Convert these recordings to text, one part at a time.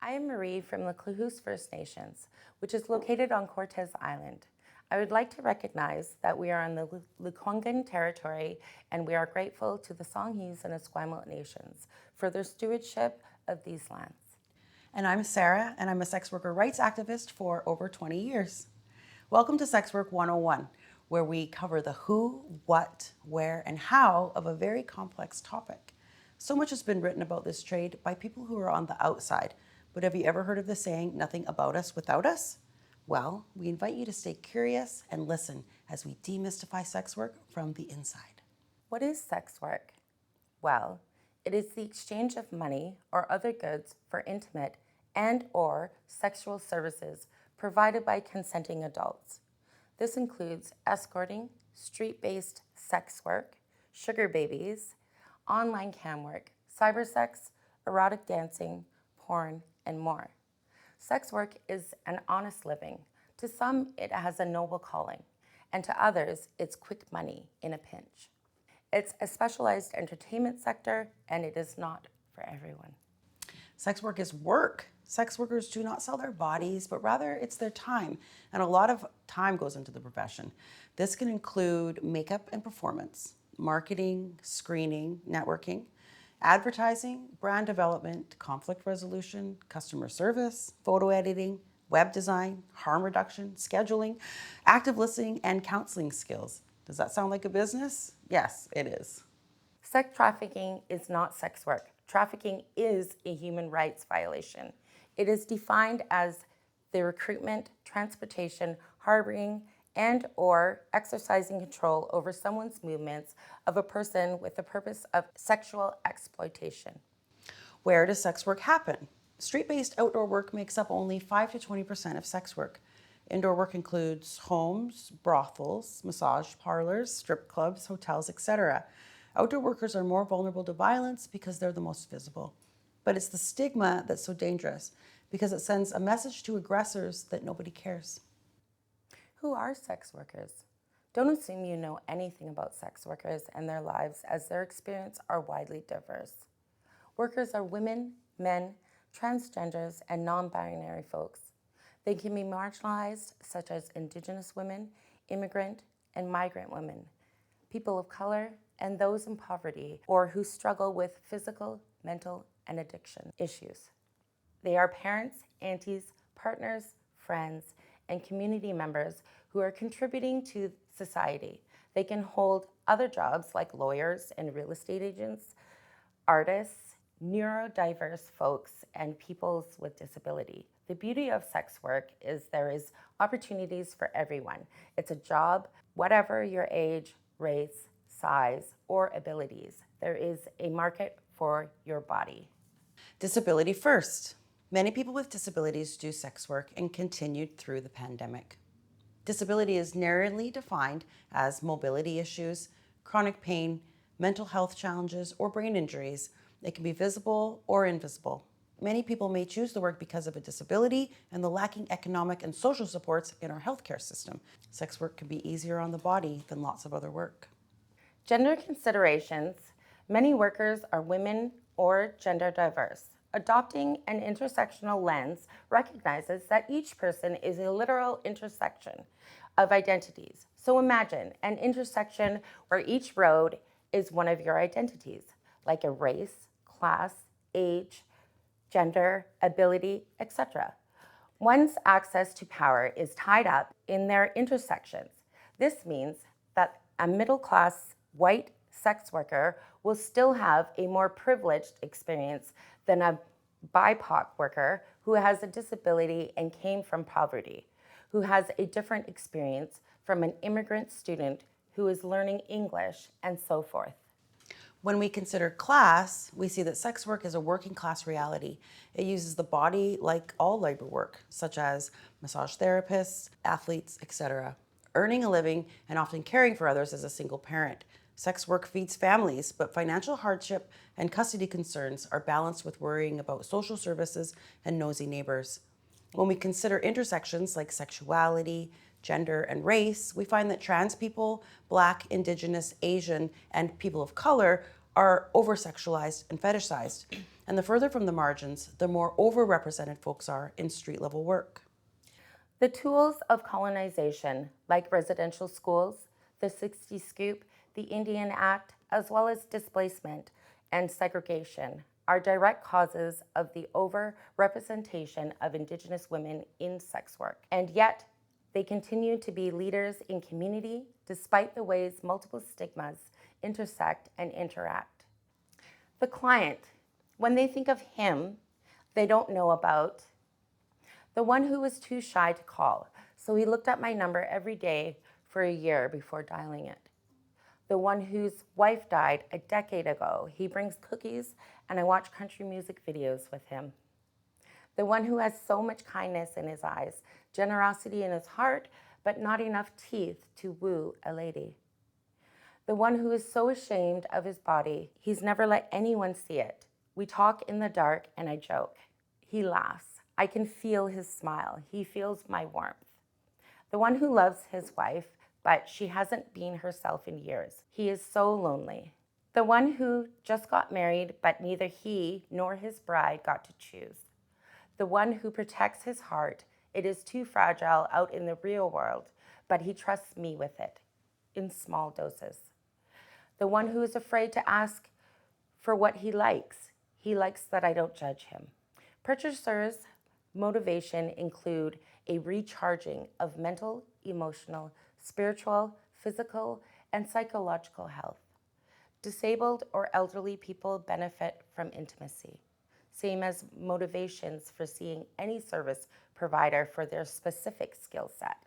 I am Marie from the Klahoose First Nations, which is located on Cortes Island. I would like to recognize that we are on the Lekwungen territory, and we are grateful to the Songhees and Esquimalt nations for their stewardship of these lands. And I'm Sarah, and I'm a sex worker rights activist for over 20 years. Welcome to Sex Work 101, where we cover the who, what, where, and how of a very complex topic. So much has been written about this trade by people who are on the outside, but have you ever heard of the saying, nothing about us without us? Well, we invite you to stay curious and listen as we demystify sex work from the inside. What is sex work? Well, it is the exchange of money or other goods for intimate and/or sexual services provided by consenting adults. This includes escorting, street-based sex work, sugar babies, online cam work, cybersex, erotic dancing, porn, and more. Sex work is an honest living. To some, it has a noble calling, and to others, it's quick money in a pinch. It's a specialized entertainment sector, and it is not for everyone. Sex work is work. Sex workers do not sell their bodies, but rather it's their time. And a lot of time goes into the profession. This can include makeup and performance, marketing, screening, networking, advertising, brand development, conflict resolution, customer service, photo editing, web design, harm reduction, scheduling, active listening, and counseling skills. Does that sound like a business? Yes, it is. Sex trafficking is not sex work. Trafficking is a human rights violation. It is defined as the recruitment, transportation, harboring, and/or exercising control over someone's movements of a person with the purpose of sexual exploitation. Where does sex work happen? Street-based outdoor work makes up only 5 to 20% of sex work. Indoor work includes homes, brothels, massage parlors, strip clubs, hotels, etc. Outdoor workers are more vulnerable to violence because they're the most visible. But it's the stigma that's so dangerous because it sends a message to aggressors that nobody cares. Who are sex workers? Don't assume you know anything about sex workers and their lives, as their experiences are widely diverse. Workers are women, men, transgenders, and non-binary folks. They can be marginalized, such as Indigenous women, immigrant and migrant women, people of color, and those in poverty or who struggle with physical, mental, and addiction issues. They are parents, aunties, partners, friends, and community members who are contributing to society. They can hold other jobs like lawyers and real estate agents, artists, neurodiverse folks, and peoples with disability. The beauty of sex work is there is opportunities for everyone. It's a job, whatever your age, race, size, or abilities. There is a market for your body. Disability first. Many people with disabilities do sex work and continued through the pandemic. Disability is narrowly defined as mobility issues, chronic pain, mental health challenges, or brain injuries. It can be visible or invisible. Many people may choose the work because of a disability and the lacking economic and social supports in our healthcare system. Sex work can be easier on the body than lots of other work. Gender considerations. Many workers are women or gender diverse. Adopting an intersectional lens recognizes that each person is a literal intersection of identities. So imagine an intersection where each road is one of your identities, like a race, class, age, gender, ability, etc. One's access to power is tied up in their intersections. This means that a middle-class white sex worker will still have a more privileged experience than a BIPOC worker who has a disability and came from poverty, who has a different experience from an immigrant student who is learning English, and so forth. When we consider class, we see that sex work is a working class reality. It uses the body like all labor work, such as massage therapists, athletes, etc., earning a living and often caring for others as a single parent. Sex work feeds families, but financial hardship and custody concerns are balanced with worrying about social services and nosy neighbors. When we consider intersections like sexuality, gender, and race, we find that trans people, Black, Indigenous, Asian, and people of color are over-sexualized and fetishized. And the further from the margins, the more overrepresented folks are in street-level work. The tools of colonization, like residential schools, the 60 Scoop, the Indian Act, as well as displacement and segregation, are direct causes of the overrepresentation of Indigenous women in sex work. And yet, they continue to be leaders in community despite the ways multiple stigmas intersect and interact. The client, when they think of him, they don't know about the one who was too shy to call, so he looked up my number every day for a year before dialing it. The one whose wife died a decade ago, he brings cookies and I watch country music videos with him. The one who has so much kindness in his eyes, generosity in his heart, but not enough teeth to woo a lady. The one who is so ashamed of his body, he's never let anyone see it. We talk in the dark and I joke. He laughs. I can feel his smile. He feels my warmth. The one who loves his wife, but she hasn't been herself in years. He is so lonely. The one who just got married, but neither he nor his bride got to choose. The one who protects his heart. It is too fragile out in the real world, but he trusts me with it, in small doses. The one who is afraid to ask for what he likes. He likes that I don't judge him. Purchasers' motivation include a recharging of mental, emotional, spiritual, physical, and psychological health. Disabled or elderly people benefit from intimacy, same as motivations for seeing any service provider for their specific skill set.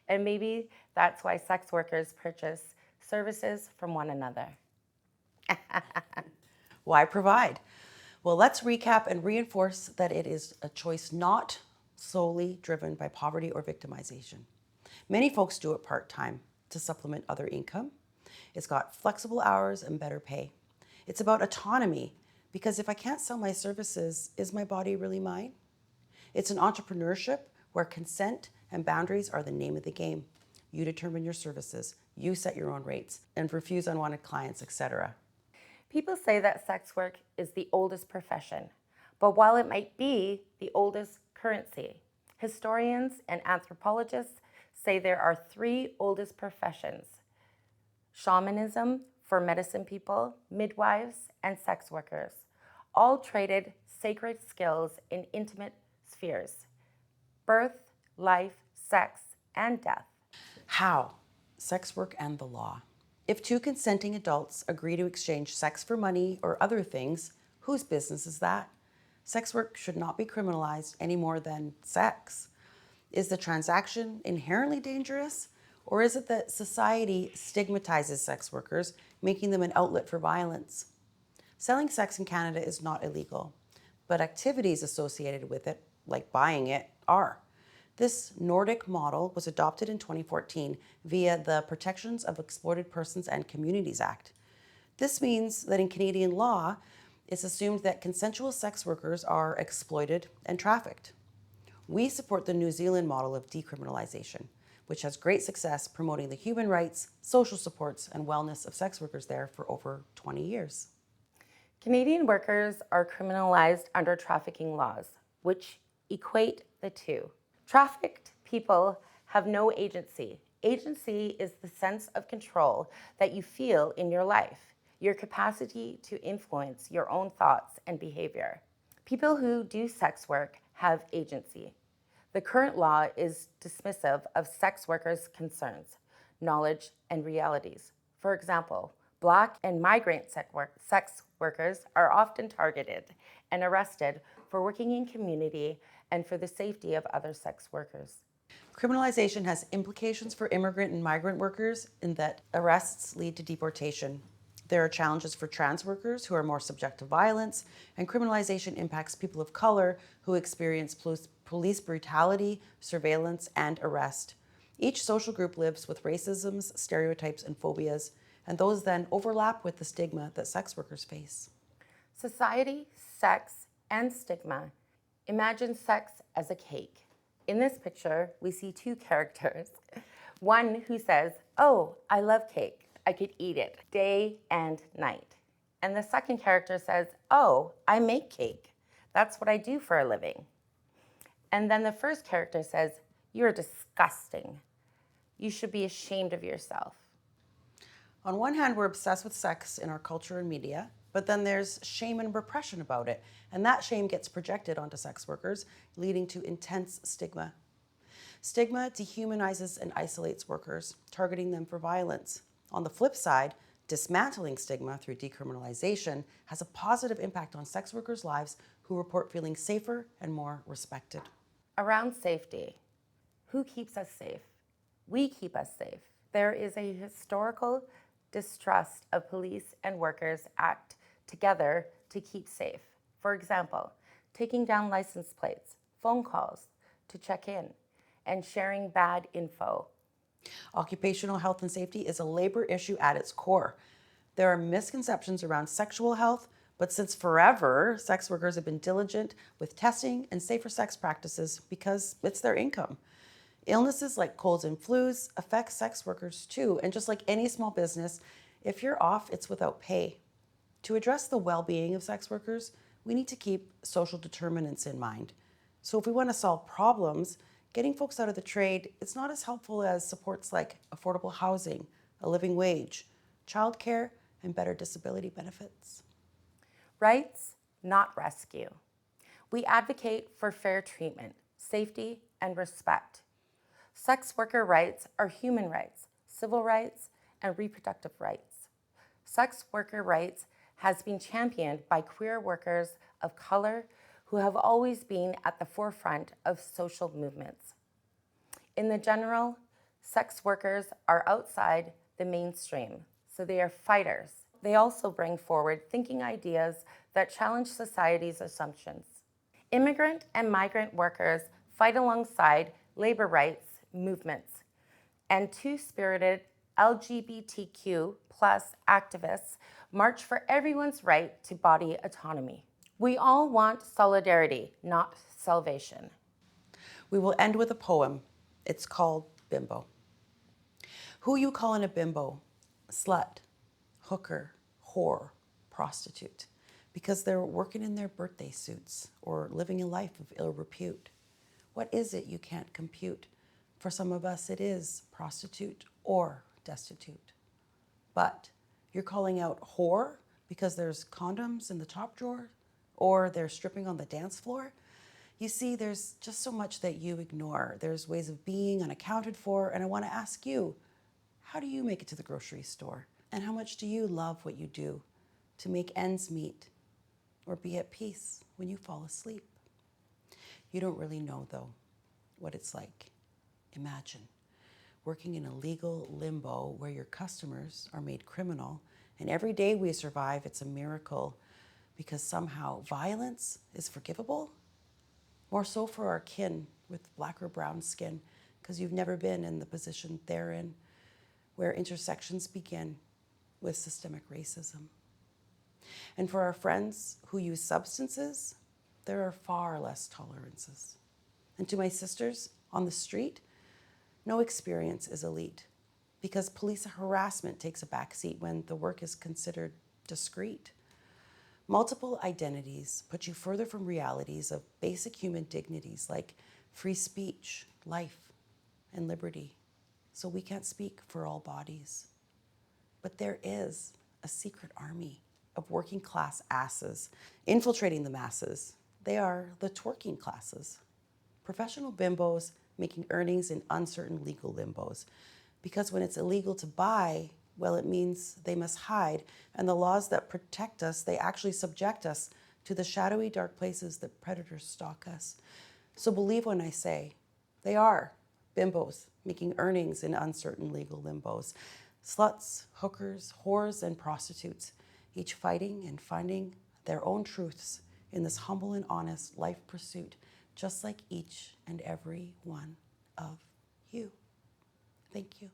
And maybe that's why sex workers purchase services from one another. Why provide? Well, let's recap and reinforce that it is a choice not solely driven by poverty or victimization. Many folks do it part-time to supplement other income. It's got flexible hours and better pay. It's about autonomy, because if I can't sell my services, is my body really mine? It's an entrepreneurship where consent and boundaries are the name of the game. You determine your services, you set your own rates, and refuse unwanted clients, etc. People say that sex work is the oldest profession, but while it might be the oldest currency, historians and anthropologists say there are three oldest professions: shamanism for medicine people, midwives, and sex workers, all traded sacred skills in intimate spheres: birth, life, sex, and death. How? Sex work and the law. If two consenting adults agree to exchange sex for money or other things, whose business is that? Sex work should not be criminalized any more than sex. Is the transaction inherently dangerous? Or is it that society stigmatizes sex workers, making them an outlet for violence? Selling sex in Canada is not illegal, but activities associated with it, like buying it, are. This Nordic model was adopted in 2014 via the Protections of Exploited Persons and Communities Act. This means that in Canadian law, it's assumed that consensual sex workers are exploited and trafficked. We support the New Zealand model of decriminalization, which has great success promoting the human rights, social supports, and wellness of sex workers there for over 20 years. Canadian workers are criminalized under trafficking laws, which equate the two. Trafficked people have no agency. Agency is the sense of control that you feel in your life, your capacity to influence your own thoughts and behavior. People who do sex work have agency. The current law is dismissive of sex workers' concerns, knowledge, and realities. For example, Black and migrant sex workers are often targeted and arrested for working in community and for the safety of other sex workers. Criminalization has implications for immigrant and migrant workers in that arrests lead to deportation. There are challenges for trans workers who are more subject to violence, and criminalization impacts people of color who experience police brutality, surveillance, and arrest. Each social group lives with racisms, stereotypes, and phobias, and those then overlap with the stigma that sex workers face. Society, sex, and stigma. Imagine sex as a cake. In this picture, we see two characters. One who says, "Oh, I love cake. I could eat it day and night." And the second character says, oh, I make cake. That's what I do for a living. And then the first character says, you're disgusting. You should be ashamed of yourself. On one hand, we're obsessed with sex in our culture and media, but then there's shame and repression about it. And that shame gets projected onto sex workers, leading to intense stigma. Stigma dehumanizes and isolates workers, targeting them for violence. On the flip side, dismantling stigma through decriminalization has a positive impact on sex workers' lives who report feeling safer and more respected. Around safety, who keeps us safe? We keep us safe. There is a historical distrust of police and workers act together to keep safe. For example, taking down license plates, phone calls to check in, and sharing bad info. Occupational health and safety is a labor issue at its core. There are misconceptions around sexual health, but since forever, sex workers have been diligent with testing and safer sex practices because it's their income. Illnesses like colds and flus affect sex workers too, and just like any small business, if you're off, it's without pay. To address the well-being of sex workers, we need to keep social determinants in mind. So if we want to solve problems, getting folks out of the trade, it's not as helpful as supports like affordable housing, a living wage, childcare, and better disability benefits. Rights, not rescue. We advocate for fair treatment, safety, and respect. Sex worker rights are human rights, civil rights, and reproductive rights. Sex worker rights has been championed by queer workers of color who have always been at the forefront of social movements. In the general, sex workers are outside the mainstream, so they are fighters. They also bring forward thinking ideas that challenge society's assumptions. Immigrant and migrant workers fight alongside labor rights movements, and two-spirited LGBTQ plus activists march for everyone's right to body autonomy. We all want solidarity, not salvation. We will end with a poem. It's called Bimbo. Who you calling a bimbo? Slut, hooker, whore, prostitute, because they're working in their birthday suits or living a life of ill repute. What is it you can't compute? For some of us, it is prostitute or destitute. But you're calling out whore because there's condoms in the top drawer or they're stripping on the dance floor? You see, there's just so much that you ignore. There's ways of being unaccounted for, and I want to ask you, how do you make it to the grocery store? And how much do you love what you do to make ends meet or be at peace when you fall asleep? You don't really know, though, what it's like. Imagine working in a legal limbo where your customers are made criminal, and every day we survive, it's a miracle because somehow violence is forgivable. More so for our kin with black or brown skin, because you've never been in the position they're in, where intersections begin with systemic racism. And for our friends who use substances, there are far less tolerances. And to my sisters on the street, no experience is elite, because police harassment takes a backseat when the work is considered discreet. Multiple identities put you further from realities of basic human dignities like free speech, life, and liberty. So we can't speak for all bodies. But there is a secret army of working class asses infiltrating the masses. They are the twerking classes. Professional bimbos making earnings in uncertain legal limbos. Because when it's illegal to buy, well, it means they must hide. And the laws that protect us, they actually subject us to the shadowy, dark places that predators stalk us. So believe when I say, they are bimbos making earnings in uncertain legal limbos. Sluts, hookers, whores, and prostitutes, each fighting and finding their own truths in this humble and honest life pursuit, just like each and every one of you. Thank you.